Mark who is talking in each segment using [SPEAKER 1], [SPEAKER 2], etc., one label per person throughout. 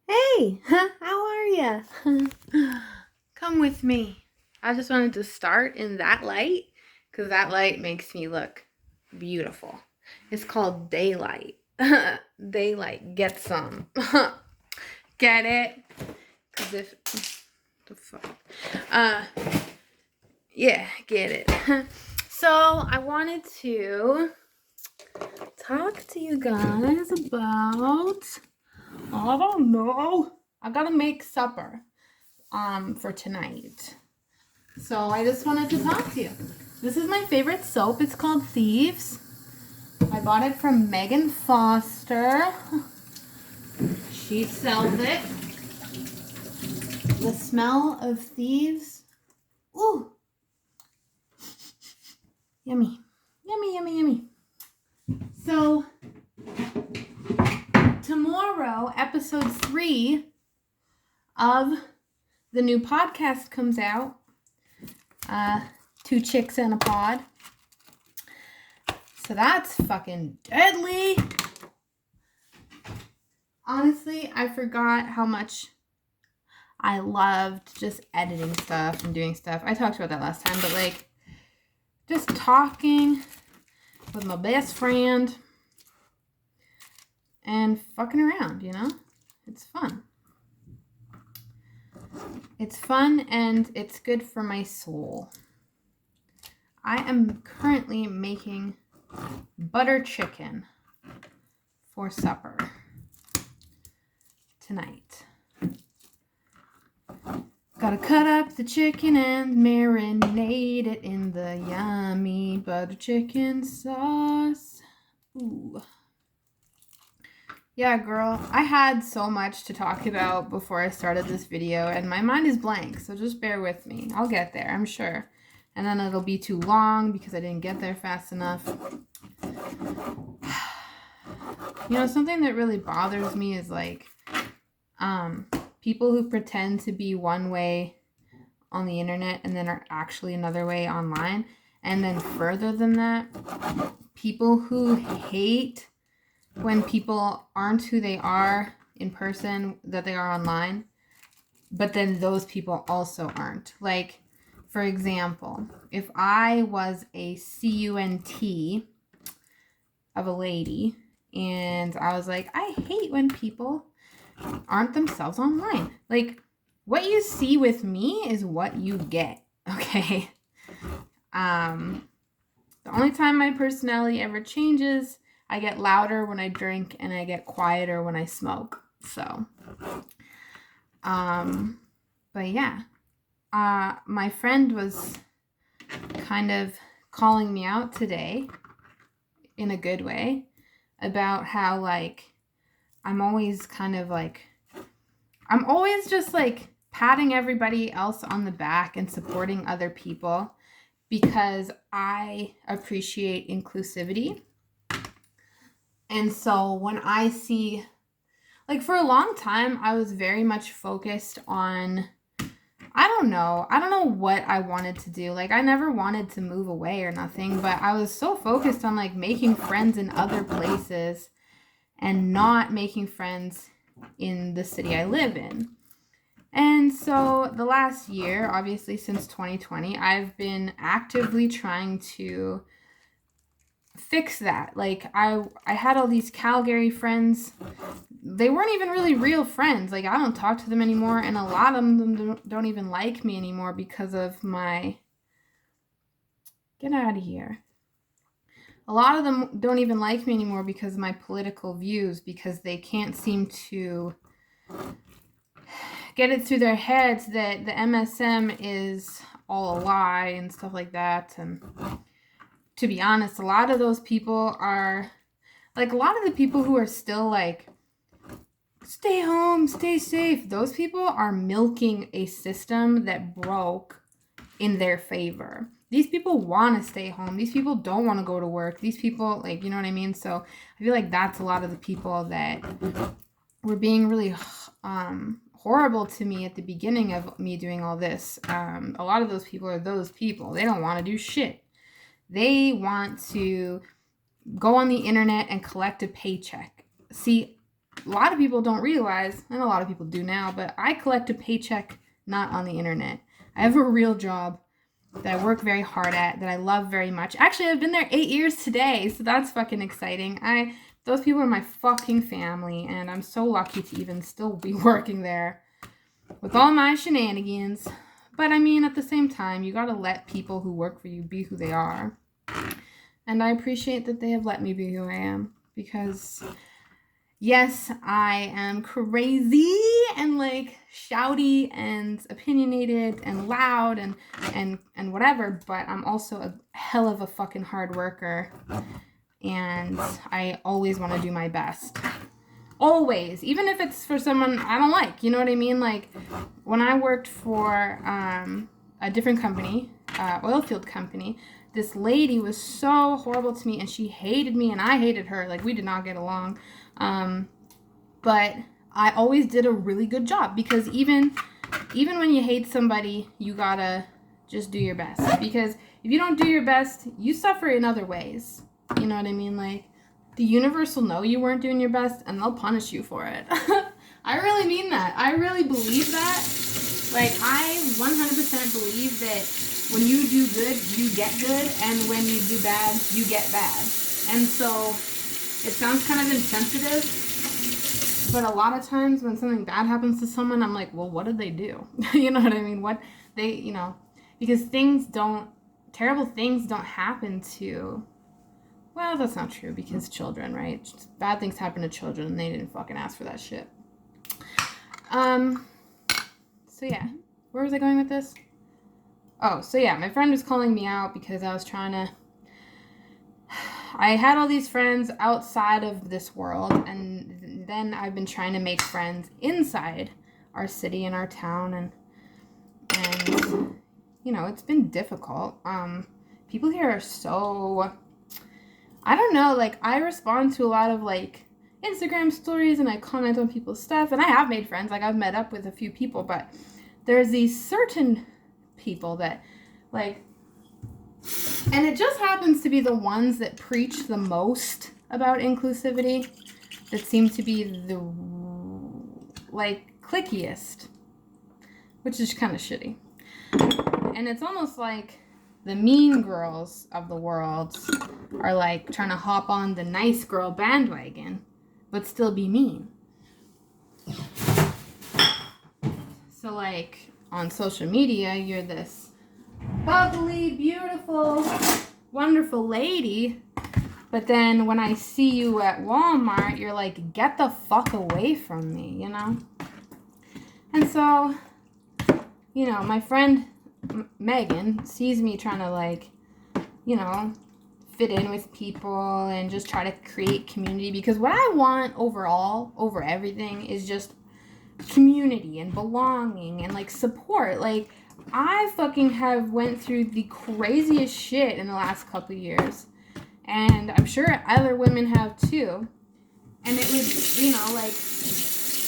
[SPEAKER 1] Hey, how are ya? Come with me. I just wanted to start in that light because that light makes me look beautiful. It's called daylight. Daylight, get some. Get it? Because if the fuck, uh, yeah, get it. So I wanted to talk to you guys about. I don't know. I gotta make supper for tonight. So I just wanted to talk to you. This is my favorite soap. It's called Thieves. I bought it from Megan Foster. She sells it. The smell of thieves. Ooh. Yummy. Yummy, yummy, yummy. So tomorrow, episode 3 of the new podcast comes out. 2 chicks in a pod. So that's fucking deadly. Honestly, I forgot how much I loved just editing stuff and doing stuff. I talked about that last time, but like just talking with my best friend and fucking around, you know? It's fun. It's fun and it's good for my soul. I am currently making butter chicken for supper tonight. Gotta cut up the chicken and marinate it in the yummy butter chicken sauce. Ooh. Yeah, girl, I had so much to talk about before I started this video, and my mind is blank, so just bear with me. I'll get there, I'm sure. And then it'll be too long because I didn't get there fast enough. You know, something that really bothers me is like people who pretend to be one way on the internet and then are actually another way online. And then further than that, people who hate when people aren't who they are in person that they are online, but then those people also aren't. Like, for example, if I was a CUNT of a lady and I was like, I hate when people aren't themselves online. Like, what you see with me is what you get, okay? The only time my personality ever changes, I get louder when I drink and I get quieter when I smoke. So, but yeah. My friend was kind of calling me out today in a good way about how like I'm always just like patting everybody else on the back and supporting other people because I appreciate inclusivity. And so when I see, like, for a long time, I was very much focused on, I don't know what I wanted to do. Like, I never wanted to move away or nothing, but I was so focused on like making friends in other places and not making friends in the city I live in. And so the last year, obviously since 2020, I've been actively trying to fix that. Like I had all these Calgary friends. They weren't even really real friends. Like I don't talk to them anymore, and a lot of them don't even like me anymore because of my get out of here. A lot of them don't even like me anymore because of my political views, because they can't seem to get it through their heads that the MSM is all a lie and stuff like that. And to be honest, a lot of those people are like, a lot of the people who are still like, stay home, stay safe, those people are milking a system that broke in their favor. These people want to stay home. These people don't want to go to work. These people, like, you know what I mean? So I feel like that's a lot of the people that were being really horrible to me at the beginning of me doing all this. A lot of those people are those people. They don't want to do shit. They want to go on the internet and collect a paycheck. See, a lot of people don't realize, and a lot of people do now, but I collect a paycheck not on the internet. I have a real job that I work very hard at, that I love very much. Actually, I've been there 8 years today, so that's fucking exciting. Those people are my fucking family, and I'm so lucky to even still be working there with all my shenanigans. But I mean, at the same time, you gotta let people who work for you be who they are. And I appreciate that they have let me be who I am, because yes, I am crazy and like shouty and opinionated and loud and whatever, but I'm also a hell of a fucking hard worker, and I always want to do my best. Always, even if it's for someone I don't like, you know what I mean? Like when I worked for a different company, oil field company, this lady was so horrible to me, and she hated me and I hated her. Like we did not get along. But I always did a really good job, because even when you hate somebody, you gotta just do your best, because if you don't do your best, you suffer in other ways. You know what I mean? Like the universe will know you weren't doing your best, and they'll punish you for it. I really mean that. I really believe that. Like I 100% believe that when you do good, you get good, and when you do bad, you get bad. And so it sounds kind of insensitive, but a lot of times when something bad happens to someone, I'm like, well, what did they do? You know what I mean? What they, you know, because terrible things don't happen to, well, that's not true, because children, right? Bad things happen to children, and they didn't fucking ask for that shit. So yeah, where was I going with this? Oh, so yeah, my friend was calling me out because I had all these friends outside of this world, and then I've been trying to make friends inside our city and our town, and you know, it's been difficult. People here are so, I don't know, like I respond to a lot of like Instagram stories, and I comment on people's stuff, and I have made friends. Like I've met up with a few people, but there's these certain people that like, and it just happens to be the ones that preach the most about inclusivity that seem to be the like clickiest, which is kind of shitty. And it's almost like the mean girls of the world are like trying to hop on the nice girl bandwagon, but still be mean. So like on social media, you're this bubbly, beautiful, wonderful lady, but then when I see you at Walmart, you're like, get the fuck away from me, you know? And so, you know, my friend Megan sees me trying to like, you know, fit in with people and just try to create community, because what I want overall, over everything, is just community and belonging and like support. Like I fucking have went through the craziest shit in the last couple years, and I'm sure other women have too, and it was, you know, like,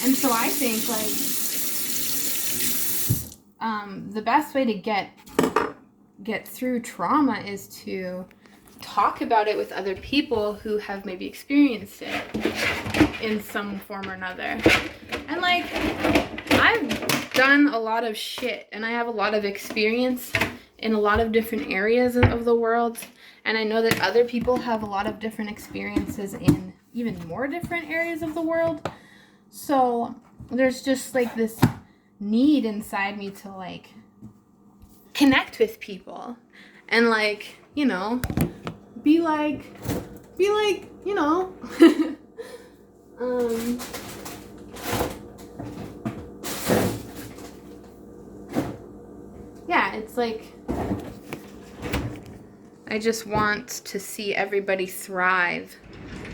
[SPEAKER 1] and so I think like the best way to get through trauma is to talk about it with other people who have maybe experienced it in some form or another. And like I've done a lot of shit, and I have a lot of experience in a lot of different areas of the world, and I know that other people have a lot of different experiences in even more different areas of the world. So there's just like this need inside me to like connect with people and like, you know, be like, you know, yeah, it's like I just want to see everybody thrive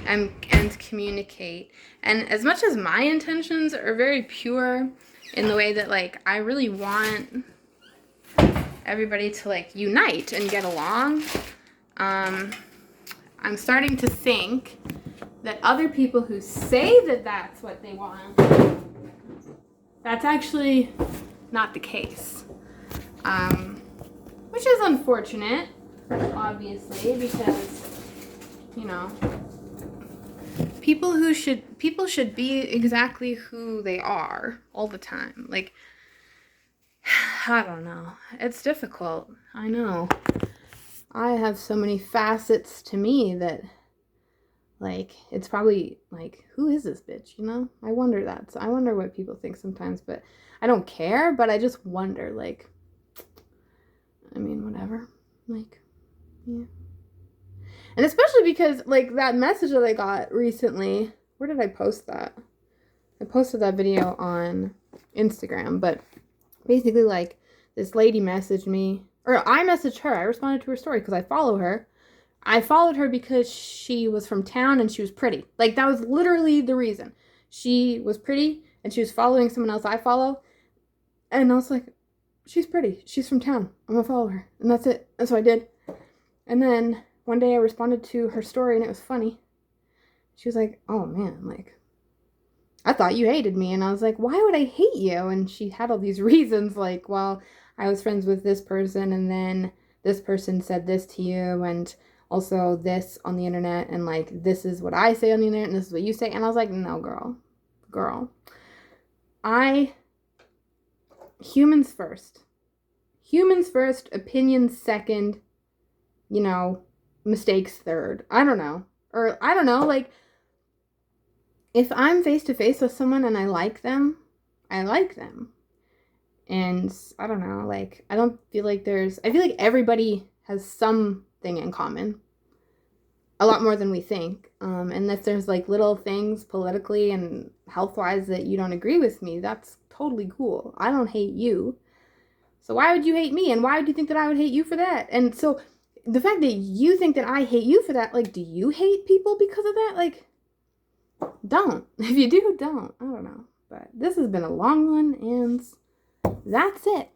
[SPEAKER 1] and communicate. And as much as my intentions are very pure in the way that like I really want everybody to like unite and get along, I'm starting to think that other people who say that that's what they want, that's actually not the case. Which is unfortunate, obviously, because, you know, people should be exactly who they are all the time. Like, I don't know. It's difficult. I know. I have so many facets to me that, like, it's probably like, who is this bitch? You know? I wonder that. So I wonder what people think sometimes, but I don't care, but I just wonder, like, I mean, whatever. Like, yeah. And especially because, like, that message that I got recently, where did I post that? I posted that video on Instagram, but basically, like, this lady messaged me, or I messaged her. I responded to her story because I follow her. I followed her because she was from town and she was pretty. Like, that was literally the reason. She was pretty and she was following someone else I follow. And I was like, she's pretty. She's from town. I'm gonna follow her. And that's it. And so I did. And then one day I responded to her story and it was funny. She was like, oh man, like, I thought you hated me. And I was like, why would I hate you? And she had all these reasons, like, well, I was friends with this person and then this person said this to you and also this on the internet, and like, this is what I say on the internet and this is what you say. And I was like, no, girl. Humans first, opinions second, you know, mistakes third. I don't know. Like, if I'm face to face with someone and I like them. And I don't know, like, I feel like everybody has something in common. A lot more than we think. And if there's like little things politically and health-wise that you don't agree with me, that's totally cool. I don't hate you. So why would you hate me? And why would you think that I would hate you for that? And so the fact that you think that I hate you for that, like, do you hate people because of that? Like, don't. If you do, don't. I don't know. But this has been a long one, and that's it.